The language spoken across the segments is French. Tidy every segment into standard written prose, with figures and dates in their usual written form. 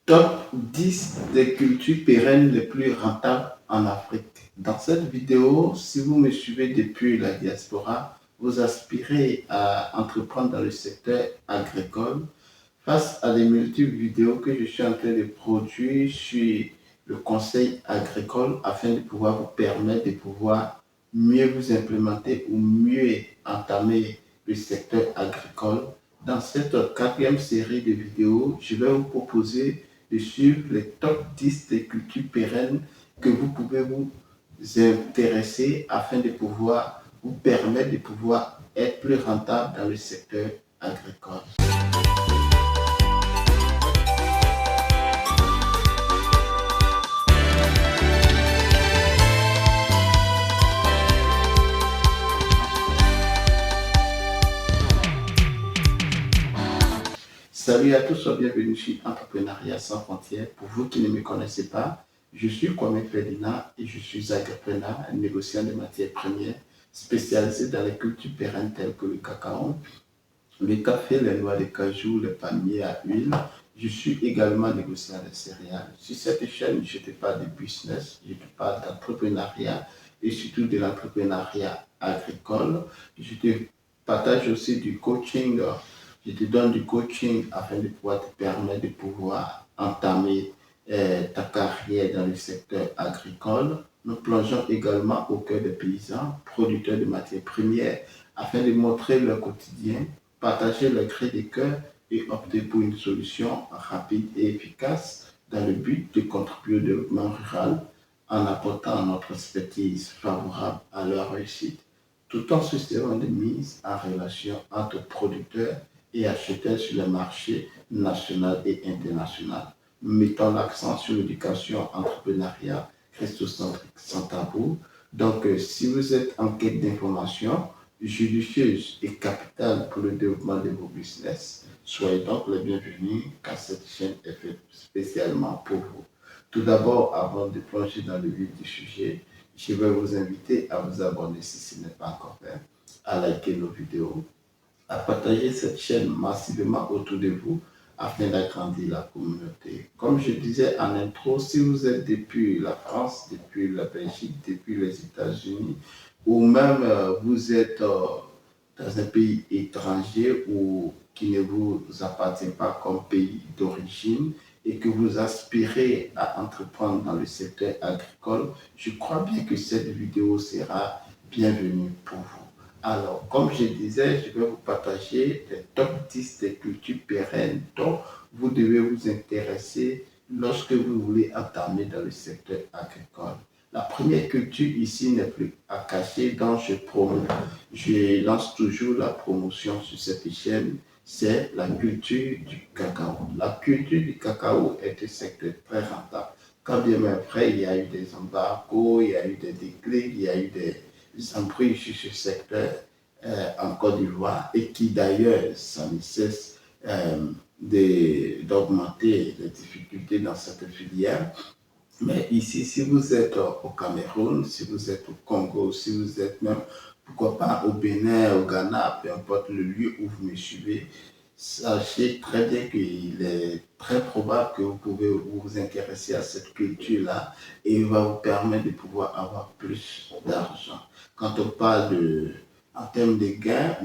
Top 10 des cultures pérennes les plus rentables en Afrique. Dans cette vidéo, si vous me suivez depuis la diaspora, vous aspirez à entreprendre dans le secteur agricole. Face à les multiples vidéos que je suis en train de produire sur le conseil agricole afin de pouvoir vous permettre de pouvoir mieux vous implémenter ou mieux entamer le secteur agricole. Dans cette quatrième série de vidéos, je vais vous proposer de suivre les top 10 des cultures pérennes que vous pouvez vous intéresser afin de pouvoir vous permettre de pouvoir être plus rentable dans le secteur agricole. Salut à tous, bienvenue sur Entrepreneuriat sans frontières. Pour vous qui ne me connaissez pas, je suis Kwame Ferdinand et je suis agripreneur, négociant de matières premières, spécialisé dans les cultures pérennes telles que le cacao, le café, les noix de cajou, les palmiers à huile. Je suis également négociant de céréales. Sur cette chaîne, je te parle de business, je te parle d'entrepreneuriat et surtout de l'entrepreneuriat agricole. Je te partage aussi du coaching. Je te donne du coaching afin de pouvoir te permettre de pouvoir entamer ta carrière dans le secteur agricole. Nous plongeons également au cœur des paysans, producteurs de matières premières, afin de montrer leur quotidien, partager leur cri de cœur et opter pour une solution rapide et efficace dans le but de contribuer au développement rural en apportant notre expertise favorable à leur réussite, tout en suscitant des mises en relation entre producteurs et acheteurs sur le marché national et international. Nous mettons l'accent sur l'éducation entrepreneuriale christocentrique sans tabou. Donc, si vous êtes en quête d'informations judicieuses et capitales pour le développement de vos business, soyez donc les bienvenus car cette chaîne est faite spécialement pour vous. Tout d'abord, avant de plonger dans le vif du sujet, je vais vous inviter à vous abonner si ce n'est pas encore fait, à liker nos vidéos, à partager cette chaîne massivement autour de vous afin d'agrandir la communauté. Comme je disais en intro, si vous êtes depuis la France, depuis la Belgique, depuis les États-Unis, ou même vous êtes dans un pays étranger ou qui ne vous appartient pas comme pays d'origine et que vous aspirez à entreprendre dans le secteur agricole, je crois bien que cette vidéo sera bienvenue pour vous. Alors, comme je disais, je vais vous partager les top 10 des cultures pérennes dont vous devez vous intéresser lorsque vous voulez entamer dans le secteur agricole. La première culture ici n'est plus à cacher, donc je lance toujours la promotion sur cette chaîne, c'est la culture du cacao. La culture du cacao est un secteur très rentable. Quand bien même après, il y a eu des embargos, il y a eu des déclics, il y a eu des embrouilles sur ce secteur en Côte d'Ivoire et qui d'ailleurs, ça ne cesse d'augmenter les difficultés dans cette filière. Mais ici, si vous êtes au Cameroun, si vous êtes au Congo, si vous êtes même, pourquoi pas, au Bénin, au Ghana, peu importe le lieu où vous me suivez, sachez très bien qu'il est très probable que vous pouvez vous intéresser à cette culture-là et il va vous permettre de pouvoir avoir plus d'argent. Quand on parle en termes de gains,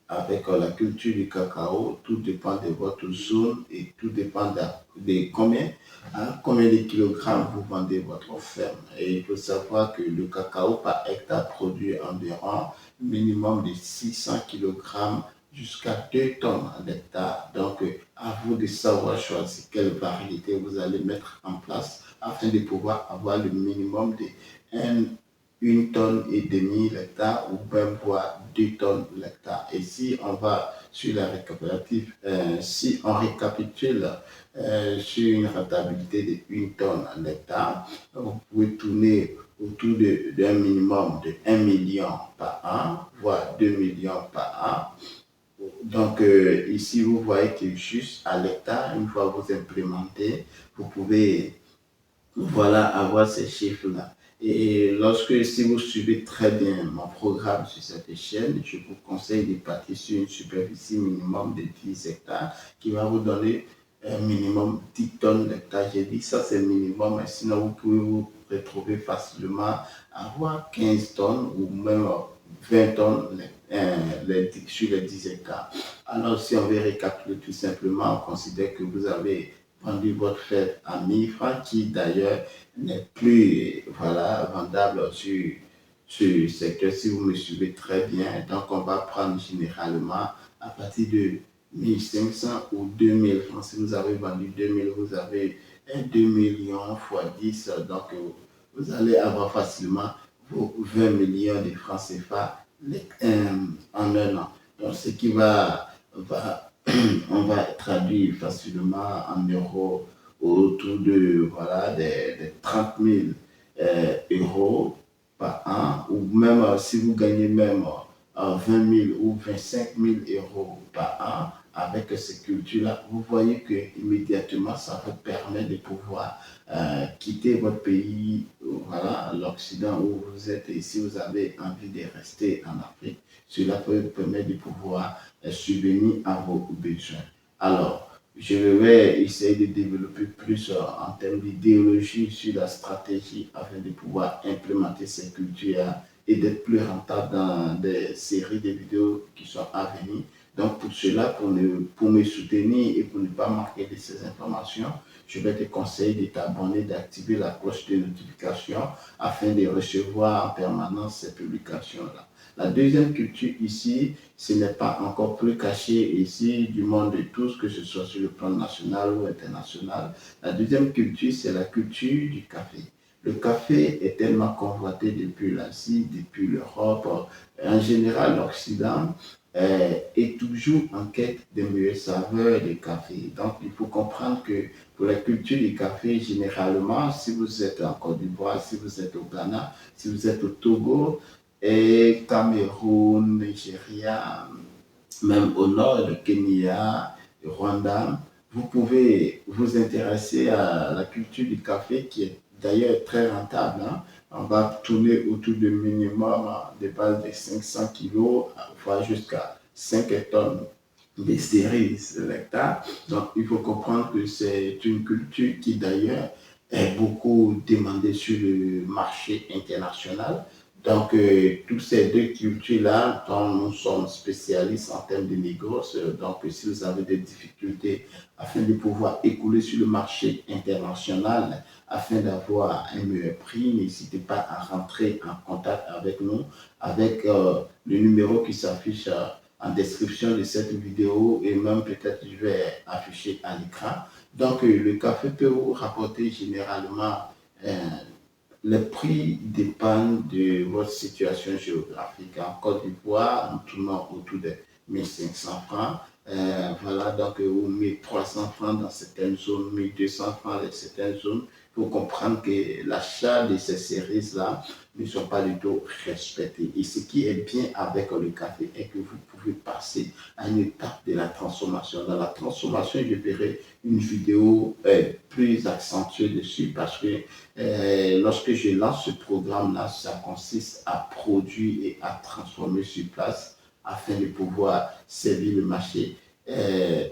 avec la culture du cacao, tout dépend de votre zone et tout dépend de combien de kilogrammes vous vendez votre ferme. Et il faut savoir que le cacao par hectare produit environ minimum de 600 kilogrammes jusqu'à 2 tonnes à l'hectare. Donc, à vous de savoir choisir quelle variété vous allez mettre en place afin de pouvoir avoir le minimum de 1 tonne et demie l'hectare ou même voire 2 tonnes l'hectare. Et si on va sur la récapitulative, si on récapitule sur une rentabilité de 1 tonne à l'hectare, vous pouvez tourner autour d'un minimum de 1 million par an, voire 2 millions par an. Donc ici, vous voyez que juste à l'hectare, une fois vous implémentez, vous pouvez avoir ces chiffres-là. Et si vous suivez très bien mon programme sur cette chaîne, je vous conseille de partir sur une superficie minimum de 10 hectares qui va vous donner minimum 10 tonnes d'hectare. J'ai dit ça c'est minimum, sinon vous pouvez vous retrouver facilement à avoir 15 tonnes ou même 20 tonnes sur les 10 hectares. Alors si on veut récapituler tout simplement, on considère que vous avez vendu votre fève à 1000 francs qui d'ailleurs n'est plus voilà, vendable sur le secteur si vous me suivez très bien. Donc on va prendre généralement à partir de 1500 ou 2000 francs. Si vous avez vendu 2000, vous avez 2 millions fois 10. Donc, vous allez avoir facilement vos 20 millions de francs CFA en un an. Donc, ce qui on va traduire facilement en euros autour de voilà, des 30 000 euros par an, ou même si vous gagnez même 20 000 ou 25 000 euros par an avec ces cultures-là, vous voyez que immédiatement ça vous permet de pouvoir quitter votre pays, voilà, l'Occident où vous êtes, et si vous avez envie de rester en Afrique, cela peut vous permettre de pouvoir subvenir à vos besoins. Alors, je vais essayer de développer plus en termes d'idéologie sur la stratégie afin de pouvoir implémenter ces cultures et d'être plus rentable dans des séries de vidéos qui sont à venir. Donc pour cela, pour me soutenir et pour ne pas manquer de ces informations, je vais te conseiller de t'abonner, d'activer la cloche de notification afin de recevoir en permanence ces publications-là. La deuxième culture ici, ce n'est pas encore plus caché ici du monde de tous, que ce soit sur le plan national ou international. La deuxième culture, c'est la culture du café. Le café est tellement convoité depuis l'Asie, depuis l'Europe, en général l'Occident est toujours en quête de meilleures saveurs de café. Donc il faut comprendre que pour la culture du café, généralement, si vous êtes en Côte d'Ivoire, si vous êtes au Ghana, si vous êtes au Togo, et Cameroun, Nigeria, même au nord, le Kenya, le Rwanda, vous pouvez vous intéresser à la culture du café qui est d'ailleurs très rentable. Hein. On va tourner autour de minimum de base de 500 kilos, voire jusqu'à 5 tonnes de cerises de l'hectare. Donc, il faut comprendre que c'est une culture qui d'ailleurs est beaucoup demandée sur le marché international. Donc, toutes ces deux cultures-là, dont nous sommes spécialistes en termes de négoce, donc si vous avez des difficultés afin de pouvoir écouler sur le marché international, afin d'avoir un meilleur prix, n'hésitez pas à rentrer en contact avec nous, avec le numéro qui s'affiche en description de cette vidéo, et même peut-être je vais afficher à l'écran. Donc, le café peut vous rapporter généralement les prix dépendent de votre situation géographique. En Côte d'Ivoire, en tournant autour de 1500 francs. Voilà, donc, ou 1300 francs dans certaines zones, 1200 francs dans certaines zones. Il faut comprendre que l'achat de ces séries-là ne sont pas du tout respectés. Et ce qui est bien avec le café est que vous pouvez passer à une étape de la transformation. Dans la transformation, je verrai une vidéo plus accentuée dessus parce que lorsque je lance ce programme-là, ça consiste à produire et à transformer sur place afin de pouvoir servir le marché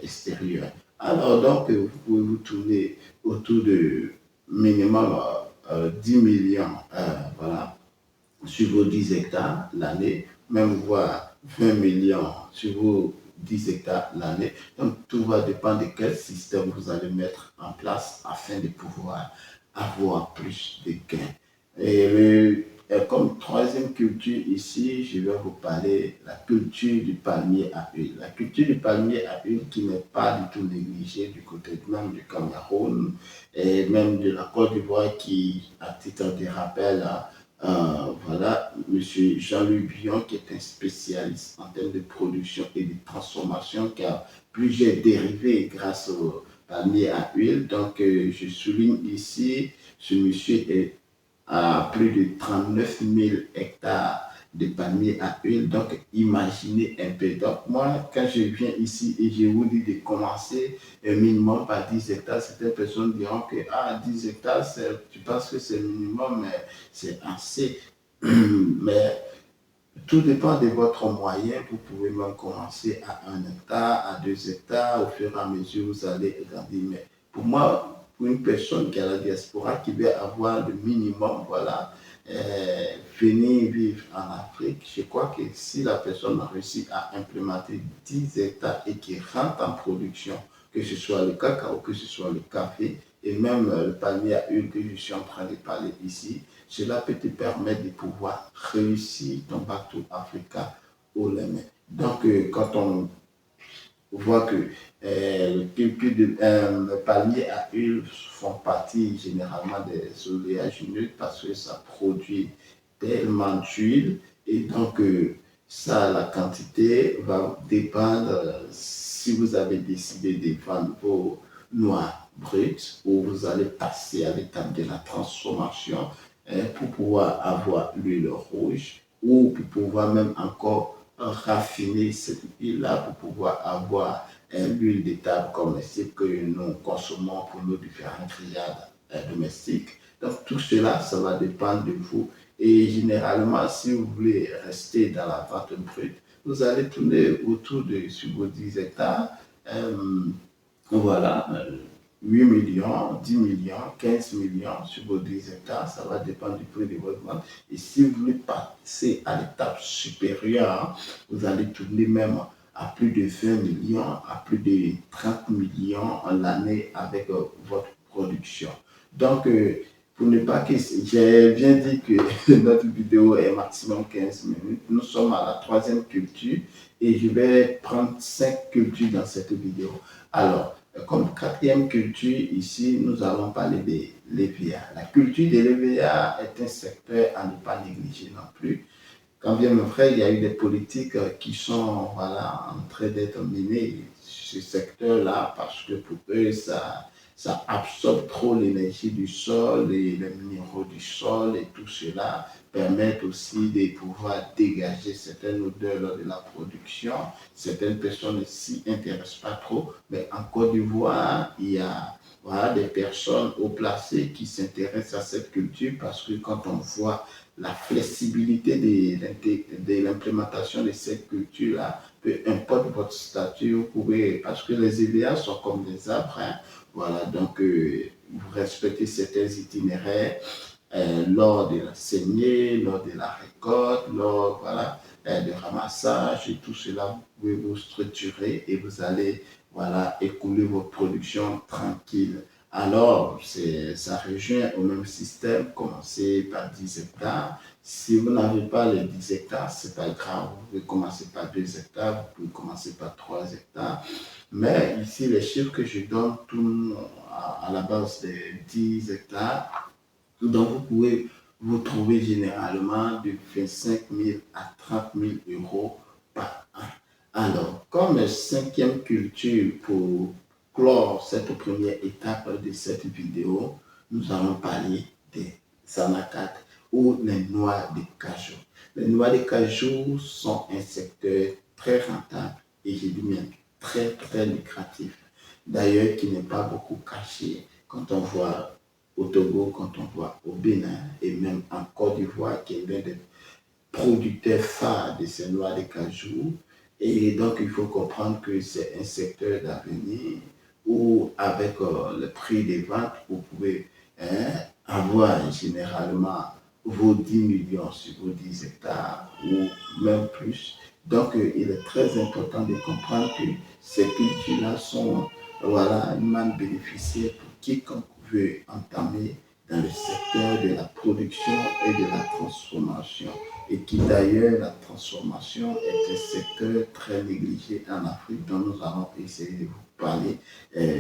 extérieur. Alors donc, vous pouvez vous tourner autour de minimum 10 millions voilà, sur vos 10 hectares l'année, même voire 20 millions sur vos 10 hectares l'année. Donc, tout va dépendre de quel système vous allez mettre en place afin de pouvoir avoir plus de gains. Comme troisième culture ici, je vais vous parler de la culture du palmier à huile. La culture du palmier à huile qui n'est pas du tout négligée du côté même du Cameroun et même de la Côte d'Ivoire qui, à titre de rappel, voilà, M. Jean-Louis Bion, qui est un spécialiste en termes de production et de transformation, qui a plusieurs dérivés grâce au palmier à huile. Donc, je souligne ici, ce monsieur est à plus de 39 000 hectares de palmiers à huile. Donc, imaginez un peu. Donc, moi, quand je viens ici et je vous dis de commencer un minimum par 10 hectares, certaines personnes diront que 10 hectares, tu penses que c'est minimum, mais c'est assez. Mais Tout dépend de votre moyen. Vous pouvez même commencer à 1 hectare, à 2 hectares. Au fur et à mesure, vous allez grandir. Mais pour moi, pour une personne qui est à la diaspora, qui veut avoir le minimum, voilà, venir vivre en Afrique, je crois que si la personne a réussi à implémenter 10 hectares et qui rentre en production, que ce soit le cacao, que ce soit le café et même le palmier à huile que je suis en train de parler ici, cela peut te permettre de pouvoir réussir ton Back to Africa au lendemain. Donc, quand on voit que le palmier à huile font partie généralement des oléagineux parce que ça produit tellement d'huile et donc ça, la quantité va dépendre si vous avez décidé de vendre vos noix brutes ou vous allez passer à l'étape de la transformation pour pouvoir avoir l'huile rouge ou pour pouvoir même encore raffiner cette huile-là pour pouvoir avoir l'huile de table comme celle que nous consommons pour nos différentes grillades domestiques. Donc tout cela, ça va dépendre de vous. Et généralement, si vous voulez rester dans la vente brute, vous allez tourner autour de sur vos 10 hectares. Voilà, 8 millions, 10 millions, 15 millions sur vos 10 hectares, ça va dépendre du prix de votre vente. Et si vous voulez passer à l'étape supérieure, vous allez tourner même à plus de 20 millions, à plus de 30 millions en l'année avec votre production. Donc, pour ne pas que j'ai bien dit que notre vidéo est maximum 15 minutes. Nous sommes à la troisième culture et je vais prendre 5 cultures dans cette vidéo. Alors, comme quatrième culture, ici, nous allons parler de l'EVA. La culture de l'EVA est un secteur à ne pas négliger non plus. Quand bien mon frère, il y a eu des politiques qui sont voilà, en train d'être menées sur ce secteur-là parce que pour eux, ça absorbe trop l'énergie du sol et les minéraux du sol et tout cela permettent aussi de pouvoir dégager certaines odeurs lors de la production. Certaines personnes ne s'y intéressent pas trop, mais en Côte d'Ivoire, il y a voilà, des personnes haut placées qui s'intéressent à cette culture parce que quand on voit la flexibilité de l'implémentation de cette culture-là, peu importe votre statut, vous pouvez, parce que les EVA sont comme des arbres, hein, voilà, donc vous respectez certains itinéraires lors de la saignée, lors de la récolte, lors voilà, du ramassage et tout cela, vous pouvez vous structurer et vous allez voilà, écouler votre production tranquille. Alors, ça rejoint au même système, commencer par 10 hectares. Si vous n'avez pas les 10 hectares, ce n'est pas grave. Vous pouvez commencer par 2 hectares, vous pouvez commencer par 3 hectares. Mais ici, les chiffres que je donne tournent à la base des 10 hectares. Donc, vous pouvez vous trouver généralement de 25 000 à 30 000 euros par an. Alors, comme cinquième culture pour clore cette première étape de cette vidéo, nous allons parler des anacates ou les noix de cajou. Les noix de cajou sont un secteur très rentable et je dis bien très très lucratif. D'ailleurs, qui n'est pas beaucoup caché quand on voit au Togo, quand on voit au Bénin et même en Côte d'Ivoire qui est l'un des producteurs phares de ces noix de cajou. Et donc, il faut comprendre que c'est un secteur d'avenir où, avec le prix des ventes, vous pouvez avoir généralement vos 10 millions sur vos 10 hectares ou même plus. Donc, il est très important de comprendre que ces cultures-là sont voilà, une manne bénéficiaire pour quiconque veut entamer dans le secteur de la production et de la transformation. Et qui d'ailleurs, la transformation est un secteur très négligé en Afrique dont nous allons essayer de vous parler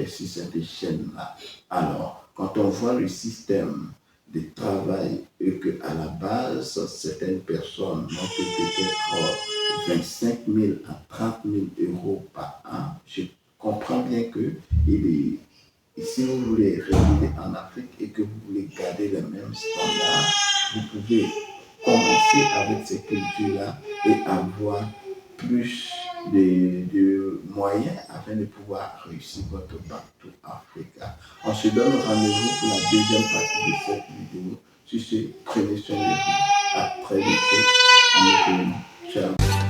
sur cette chaîne-là. Alors, quand on voit le système de travail et qu'à la base, certaines personnes n'ont que peut-être 25 000 à 30 000 euros par an, je comprends bien que et si vous voulez résider en Afrique et que vous voulez garder les mêmes standards, vous pouvez commencer avec ces cultures-là et avoir plus de moyens afin de pouvoir réussir votre Back to Africa. On se donne rendez-vous pour la deuxième partie de cette vidéo. Sur ce, prenez soin de vous. À très bientôt. à mes éléments. Ciao.